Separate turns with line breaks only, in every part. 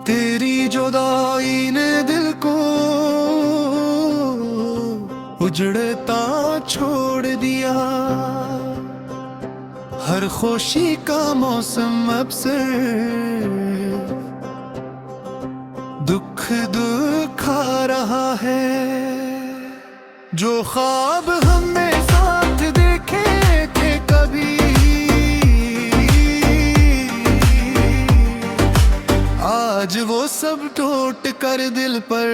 तेरी जुदाई ने दिल को उजड़ता छोड़ दिया। हर खुशी का मौसम अब से दुख दुखा रहा है। जो ख्वाब हमने साथ देखे थे कभी, आज वो सब टूट कर दिल पर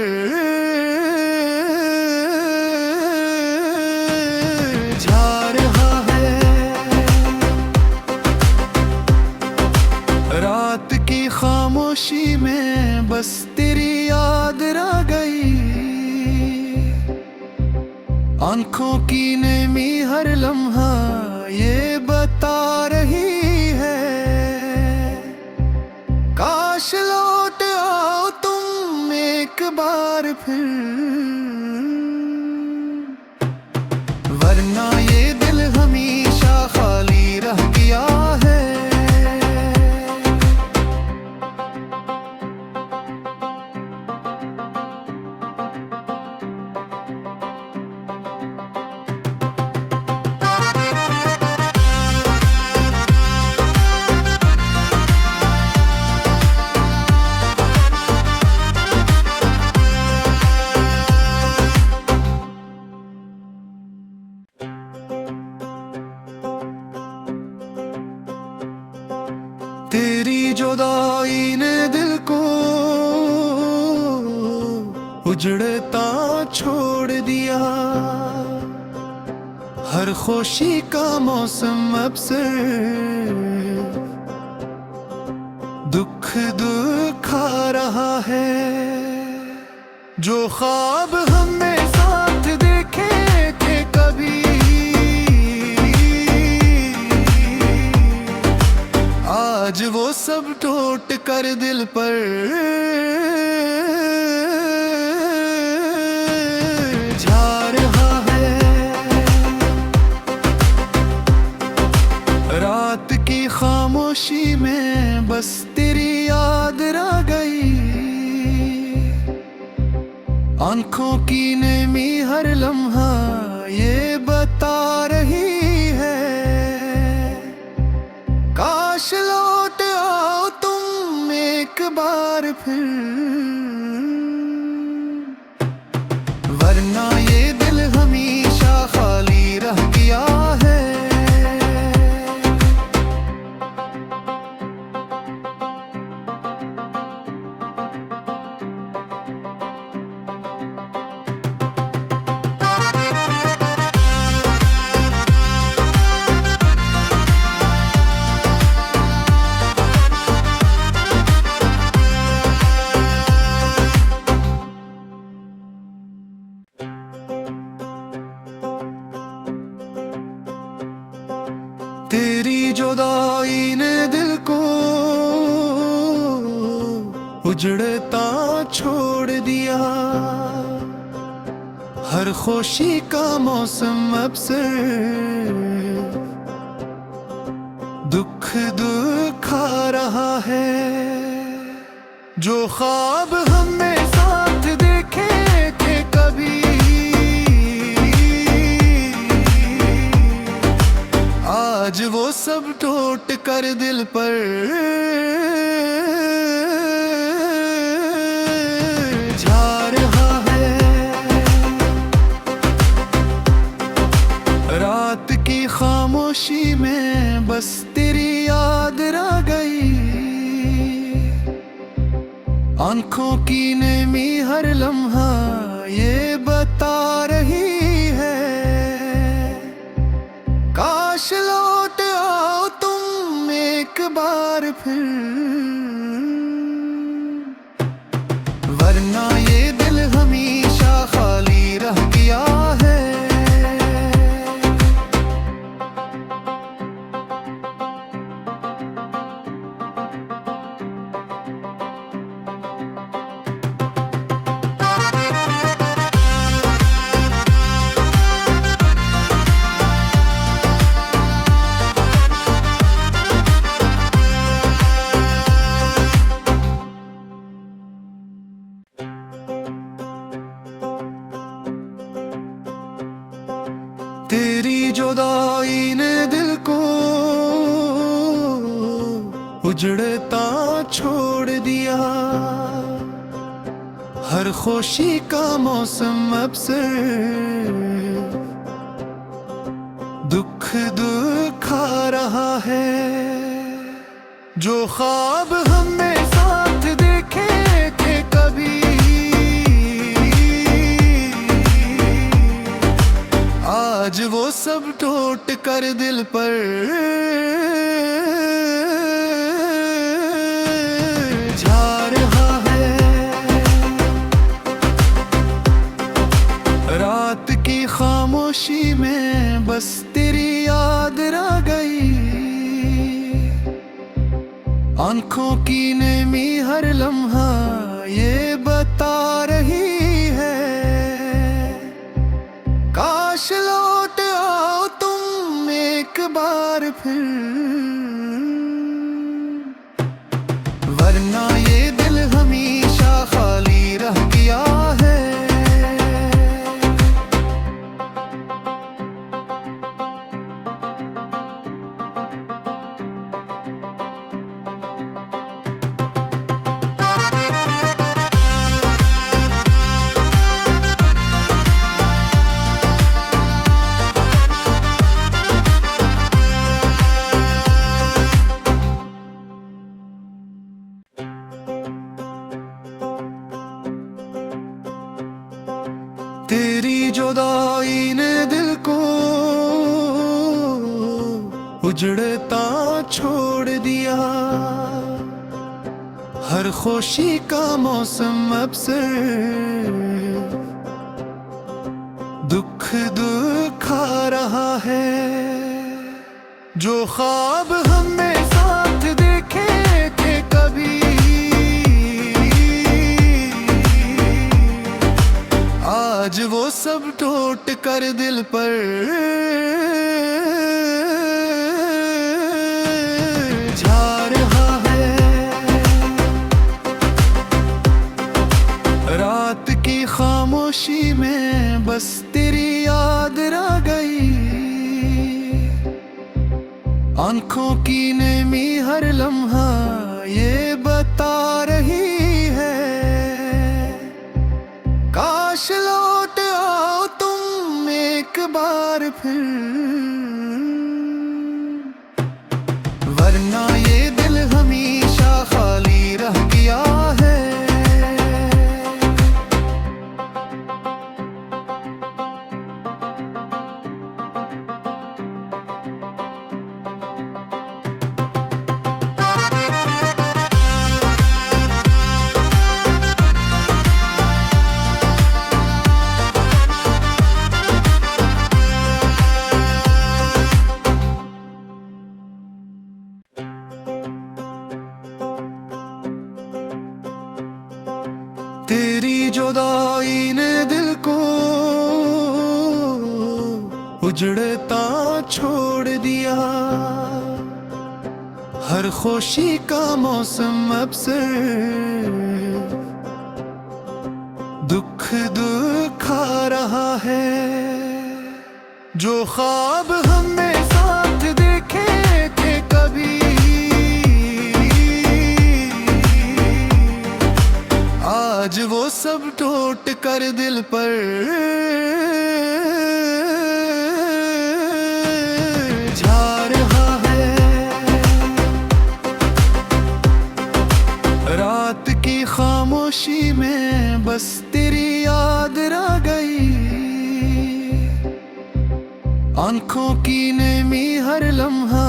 जा रहा है। रात की खामोशी में बस तेरी याद रह गई। आंखों की नेमी हर लम्हा ये बता रही है, काश लौट आओ तुम एक बार फिर, वरना ये दिल हमेशा खाली रह गया है। तेरी जुदाई ने दिल को उजड़ता छोड़ दिया। हर खुशी का मौसम अब से दुख दुखा रहा है। जो ख्वाब हमने साथ देखे थे कभी, आज वो सब टूट कर दिल पर जा रहा है। रात की खामोशी में बस तेरी याद रह गई। आंखों की नेमी हर लम्हा ये बता रही है, काश लौट आओ तुम एक बार फिर, वरना ये दिल हमेशा खाली रह गया है। तेरी जुदाई ने दिल को उजड़ता छोड़ दिया। हर खुशी का मौसम अब से दुख दुखा रहा है। जो ख्वाब हमने साथ देखे थे कभी, आज वो सब टूट कर दिल पर जा रहा है। रात की खामोशी में बस तेरी याद रह गई। आंखों की नेमी हर लम्हा ये बता रही है, काश लौट आओ तुम एक बार फिर, वरना ये दिल हमेशा खाली रह गया है। उजड़ता छोड़ दिया। हर खुशी का मौसम अब से दुख दुखा रहा है। जो ख्वाब हमने साथ देखे थे कभी, आज वो सब टूट कर दिल पर जा रहा है। रात की खामोशी में बस तेरी याद रह गई। आंखों की नेमी हर लम्हा ये बता रही है, काश लौट आओ तुम एक बार फिर, वरना ये दिल हमेशा खाली रह गया है। तेरी जुदाई ने दिल को उजड़ता छोड़ दिया। हर खुशी का मौसम अब से दुख दुखा रहा है। जो ख्वाब हमने साथ देखे थे कभी, आज वो सब टूट कर दिल पर जा रहा है। रात की खामोशी में बस तेरी याद रह गई। आंखों की नेमी हर लम्हा ये बता रही है, काश लौट आओ तुम एक बार फिर, वरना ये दिल हमेशा खाली रह गया है। तेरी जुदाई ने दिल को उजड़ता छोड़ दिया। हर खुशी का मौसम अब से दुख दुखा रहा है। जो ख्वाब हमने साथ देखे थे कभी, आज वो सब टूट कर दिल पर जा रहा है। रात की खामोशी में बस तेरी याद रह गई। आंखों की नेमी हर लम्हा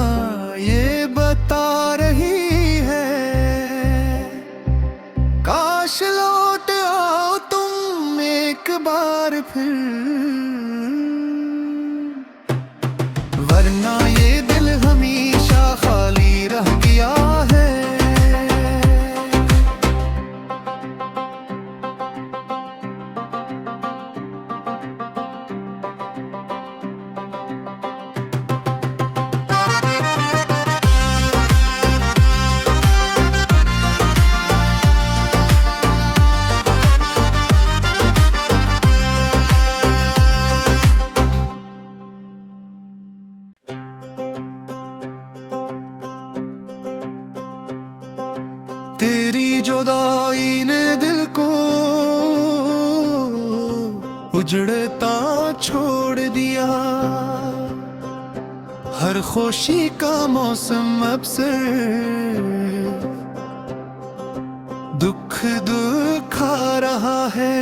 ये बता रही है, काश लौट आओ तुम एक बार फिर, वरना ये दिल हमेशा खाली रह गया है। तेरी जुदाई ने दिल को उजड़ता छोड़ दिया। हर खुशी का मौसम अब से दुख दुखा रहा है।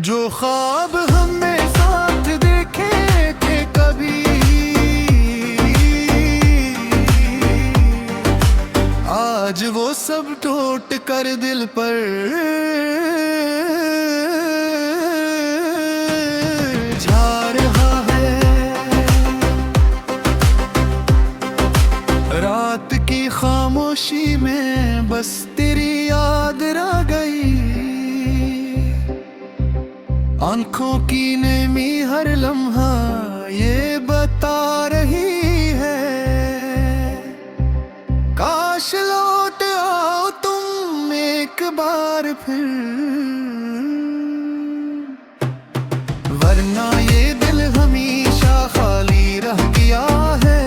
जो ख्वाब हमने साथ देखे थे कभी, आज वो सब टूट कर दिल पर जा रहा है। रात की खामोशी में बस तेरी याद रह गई। आंखों की नमी हर लम्हा ये बता रही है, काश लौट आओ तुम एक बार फिर, वरना ये दिल हमेशा खाली रह गया है।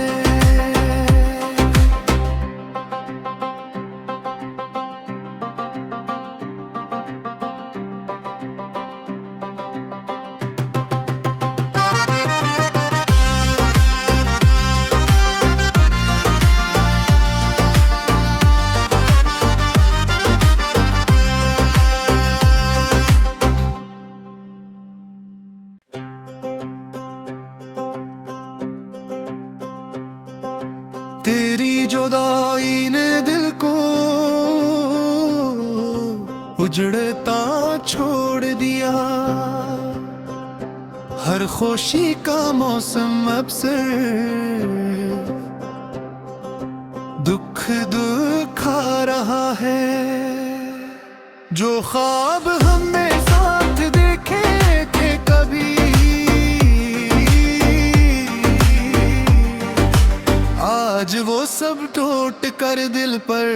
तेरी जुदाई ने दिल को उजड़ता छोड़ दिया। हर खुशी का मौसम अब से दुख दुखा रहा है। जो ख्वाब हमने साथ देखे थे कभी, आज वो सब टूट कर दिल पर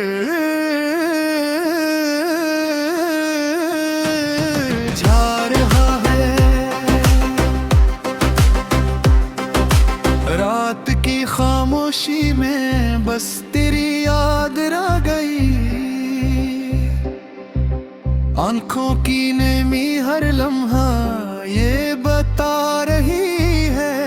जा रहा है। रात की खामोशी में बस तेरी याद रह गई। आंखों की नमी हर लम्हा ये बता रही है,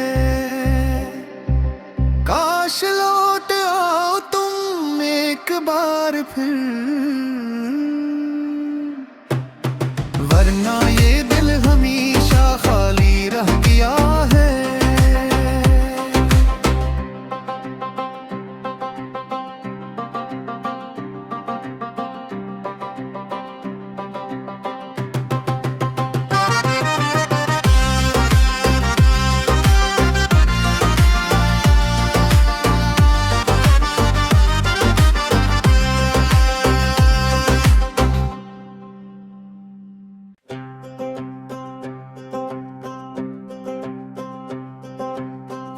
काश लौट आओ तुम एक बार फिर, वरना ये दिल हमेशा खाली रह गया है।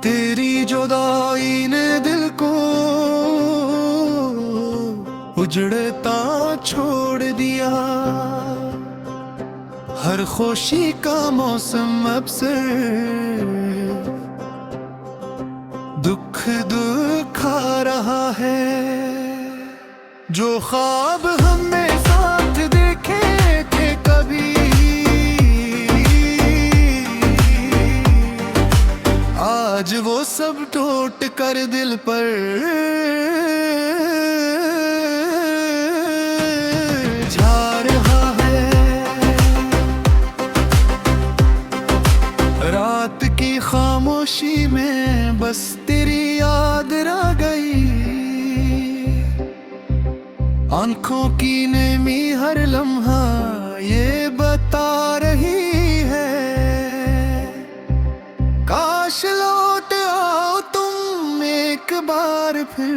तेरी जुदाई ने दिल को उजड़ता छोड़ दिया। हर खुशी का मौसम अब से दुख दुखा रहा है। जो ख्वाब हमने साथ देखे थे कभी, आज वो सब टूट कर दिल पर जा रहा है। रात की खामोशी में बस तेरी याद रह गई। आंखों की नमी हर लम्हा ये बता रही है, काश लौट आओ तुम एक बार फिर,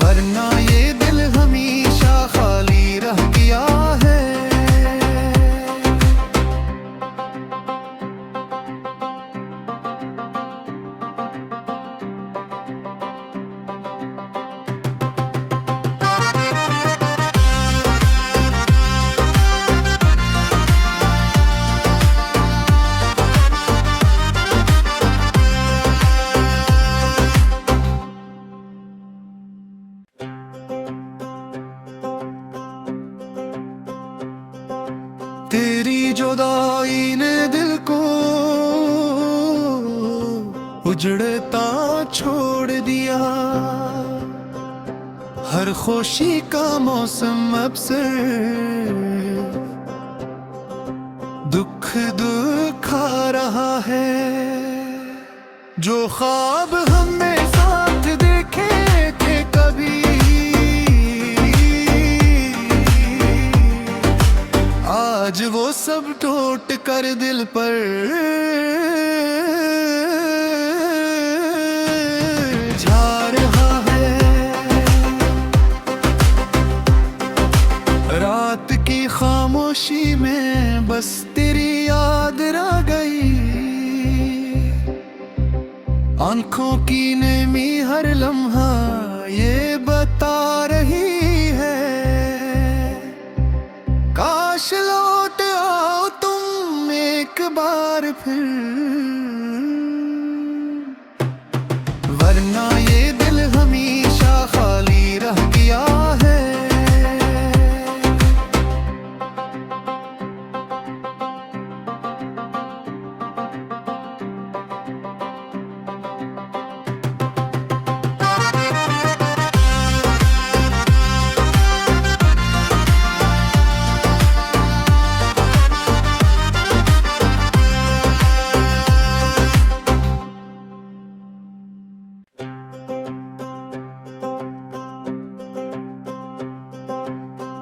वरना ये दिल हमेशा खाली रह गया है। उजड़ता छोड़ दिया। हर खुशी का मौसम अब से दुख दुखा रहा है। जो ख्वाब हमने साथ देखे थे कभी, आज वो सब टूट कर दिल पर जा रहा है। रात की खामोशी में बस तेरी याद रह गई। आंखों की नेमी हर लम्हा ये बता रही है, काश लौट आओ तुम एक बार फिर, वरना ये दिल हमेशा खाली रह गया है।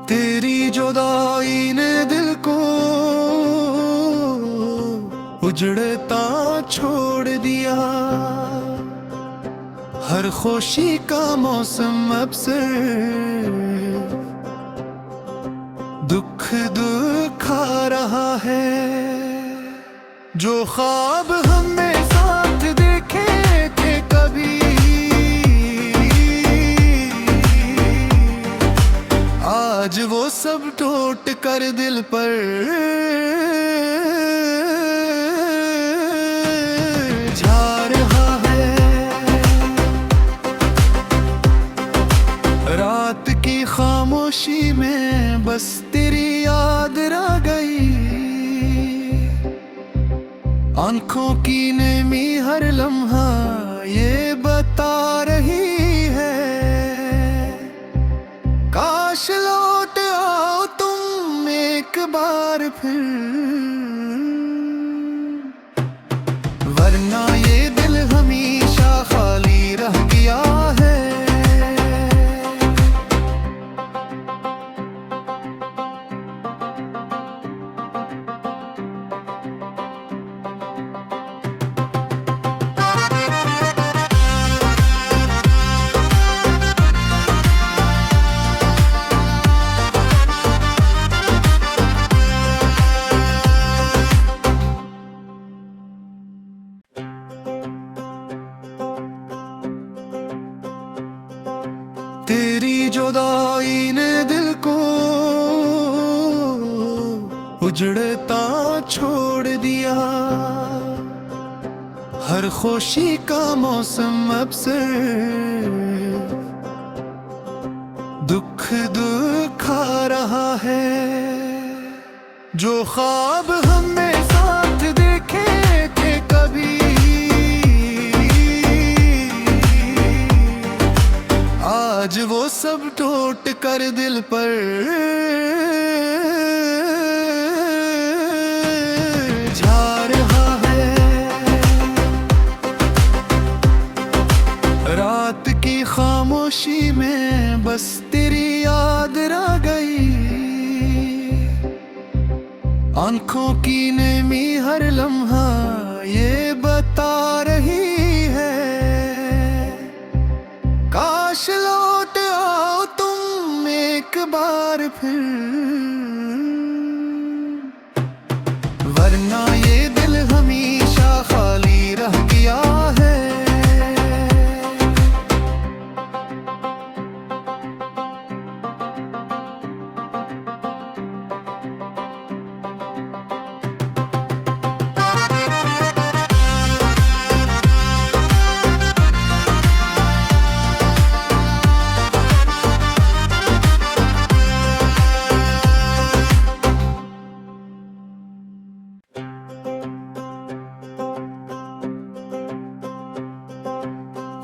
तेरी जुदाई ने दिल को उजड़ता छोड़ दिया। हर खुशी का मौसम अब से दुख दुखा रहा है। जो ख्वाब हमने साथ देखे थे कभी, आज वो सब टूट कर दिल पर जा रहा है। रात की खामोशी में बस तेरी याद रह गई। आंखों की नेमी हर लम्हा ये बता रही है, काश लौट आओ तुम एक बार फिर, वरना ये दिल हमेशा खाली रह गया है। तेरी जुदाई ने दिल को उजड़ता छोड़ दिया। हर खुशी का मौसम अब से दुख दुखा रहा है। जो ख्वाब हमने साथ देखे थे कभी, आज वो सब टूट कर दिल पर जा रहा है। रात की खामोशी में बस तेरी याद रह गई। आंखों की नेमी हर लम्हा ये बता रही है, काश लौट आओ तुम एक बार फिर, वरना ये दिल हमेशा खाली रह गया है।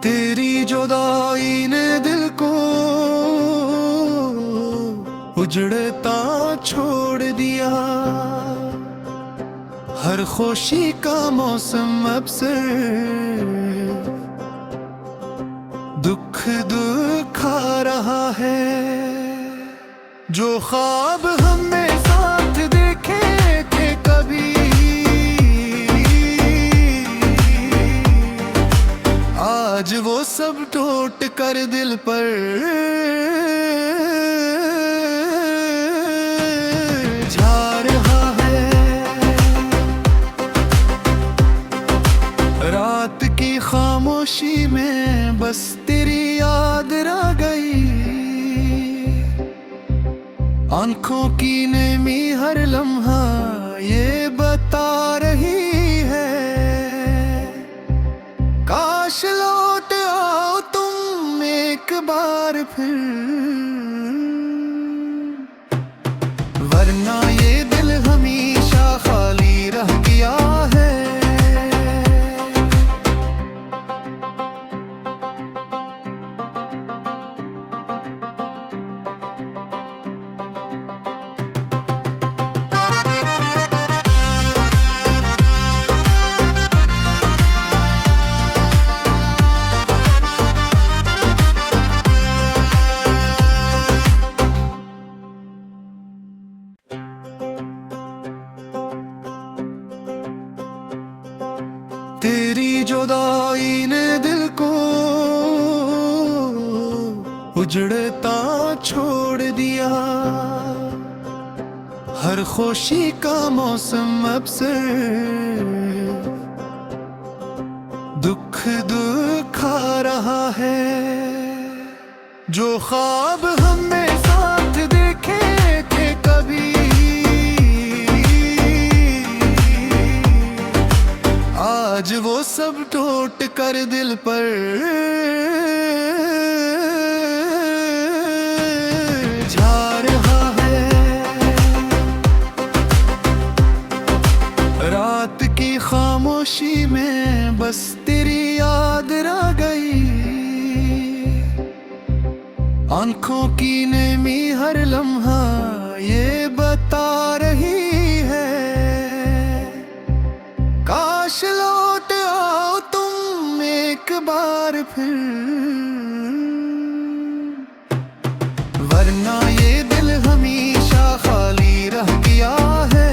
तेरी जुदाई ने दिल को उजड़ता छोड़ दिया। हर खुशी का मौसम अब से दुख दुखा रहा है। जो ख्वाब हमने साथ देखे थे कभी, आज वो सब टूट कर दिल पर जा रहा है। रात की खामोशी में बस तेरी याद रह गई। आंखों की नेमी हर लम्हा ये बता रही है, काश लौट आओ तुम एक बार फिर, वरना ये दिल हमेशा खाली रह गया है। तेरी जुदाई ने दिल को उजड़ता छोड़ दिया। हर खुशी का मौसम अब से दुख दुखा रहा है। जो ख्वाब हमने साथ देखे थे कभी, आज वो सब टूट कर दिल पर जा रहा है। रात की खामोशी में बस तेरी याद रह गई। आंखों की नेमी हर लम्हा ये बता रही है, काश लौट आओ तुम एक बार फिर, वरना ये दिल हमेशा खाली रह गया है।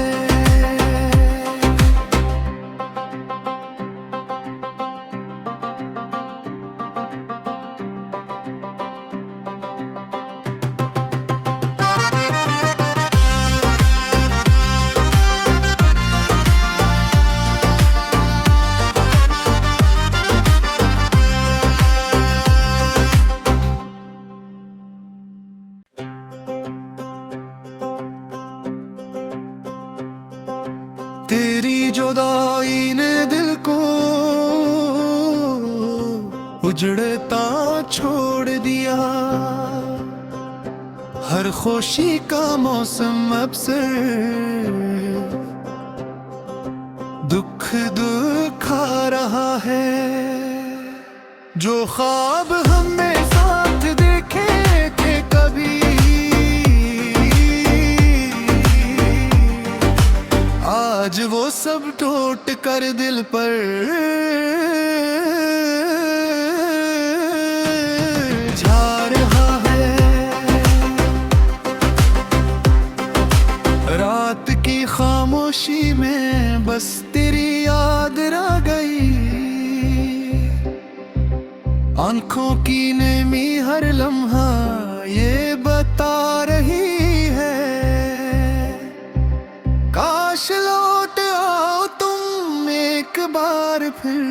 तेरी जुदाई ने दिल को उजड़ता छोड़ दिया। हर खुशी का मौसम अब से दुख दुखा रहा है। जो ख्वाब हमने साथ देखे थे कभी, आज वो सब टूट कर दिल पर जा रहा है। रात की खामोशी में बस तेरी याद रह गई। आंखों की नेमी हर लम्हा ये बता रही है, काश लौट आओ तुम एक बार फिर,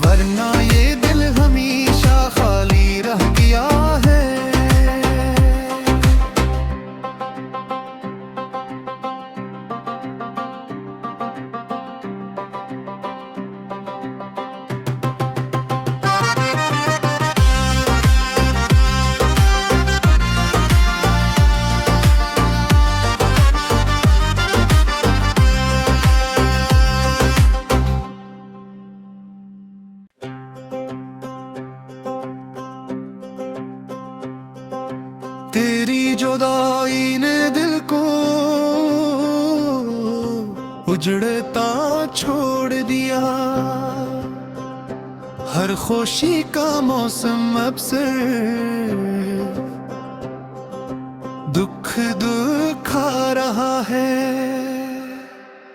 वरना ये दिल हमेशा खाली रह गया है। जुदाई ने दिल को उजड़ता छोड़ दिया। हर खुशी का मौसम अब से दुख दुखा रहा है।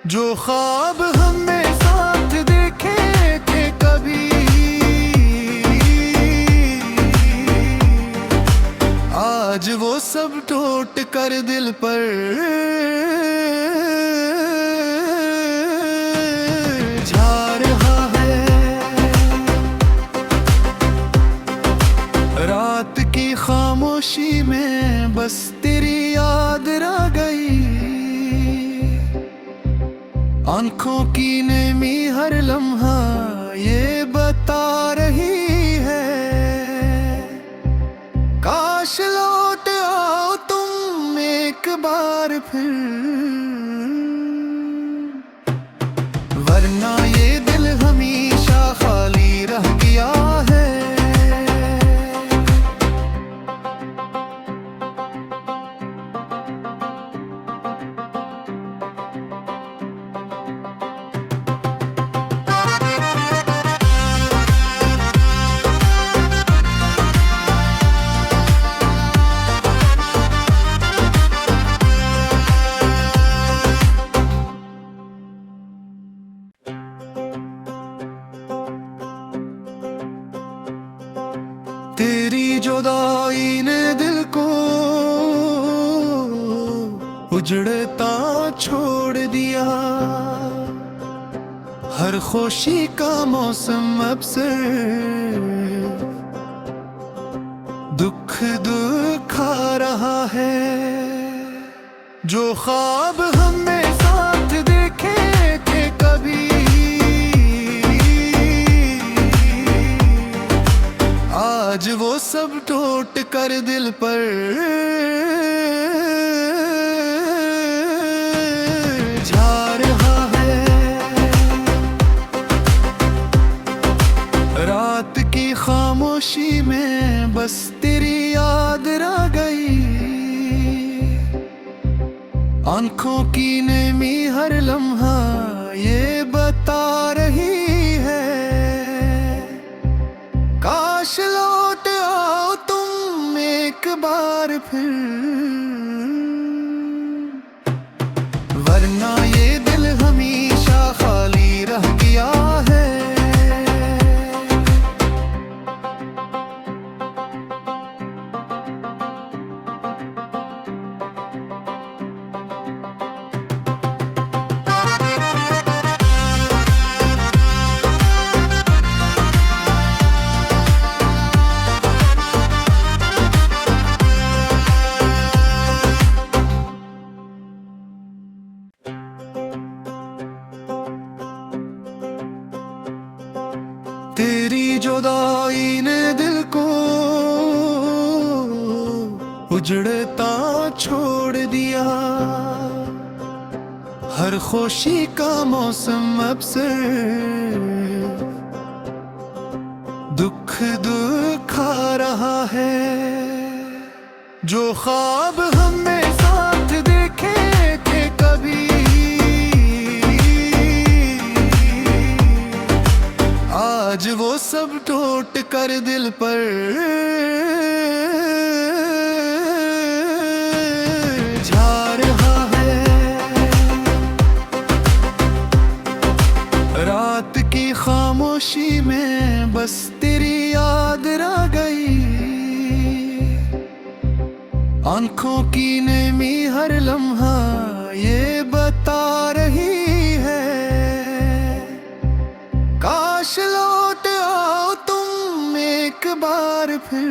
जो ख्वाब हमने साथ देखे थे कभी, आज वो सब टूट कर दिल पर जा रहा है। रात की खामोशी में बस तेरी याद रह गई। आंखों की नेमी हर लम्हा ये बता रही है, काश लौट आओ तुम एक बार फिर, वरना ये दिल हमेशा खाली रह गया है। तेरी जुदाई ने दिल को उजड़ता छोड़ दिया। हर खुशी का मौसम अब से दुख दुखा रहा है। जो ख्वाब हमने साथ देखे थे कभी, आज वो सब टूट कर दिल पर जा रहा है। रात की खामोशी में बस तेरी याद रह गई। आंखों की नेमी हर लम्हा ये बता रही है, काश लौट आओ तुम एक बार फिर, वरना ये दिल हमेशा खाली रह गया है। तेरी जुदाई ने दिल को उजड़ता छोड़ दिया। हर खुशी का मौसम अब से दुख दुखा रहा है। जो ख्वाब हमने साथ देखे थे कभी, आज वो सब टूट कर दिल पर जा रहा है। रात की खामोशी में बस तेरी याद रह गई। आंखों की नेमी हर लम्हा ये बता रही है, काश लौट आओ तुम एक बार फिर,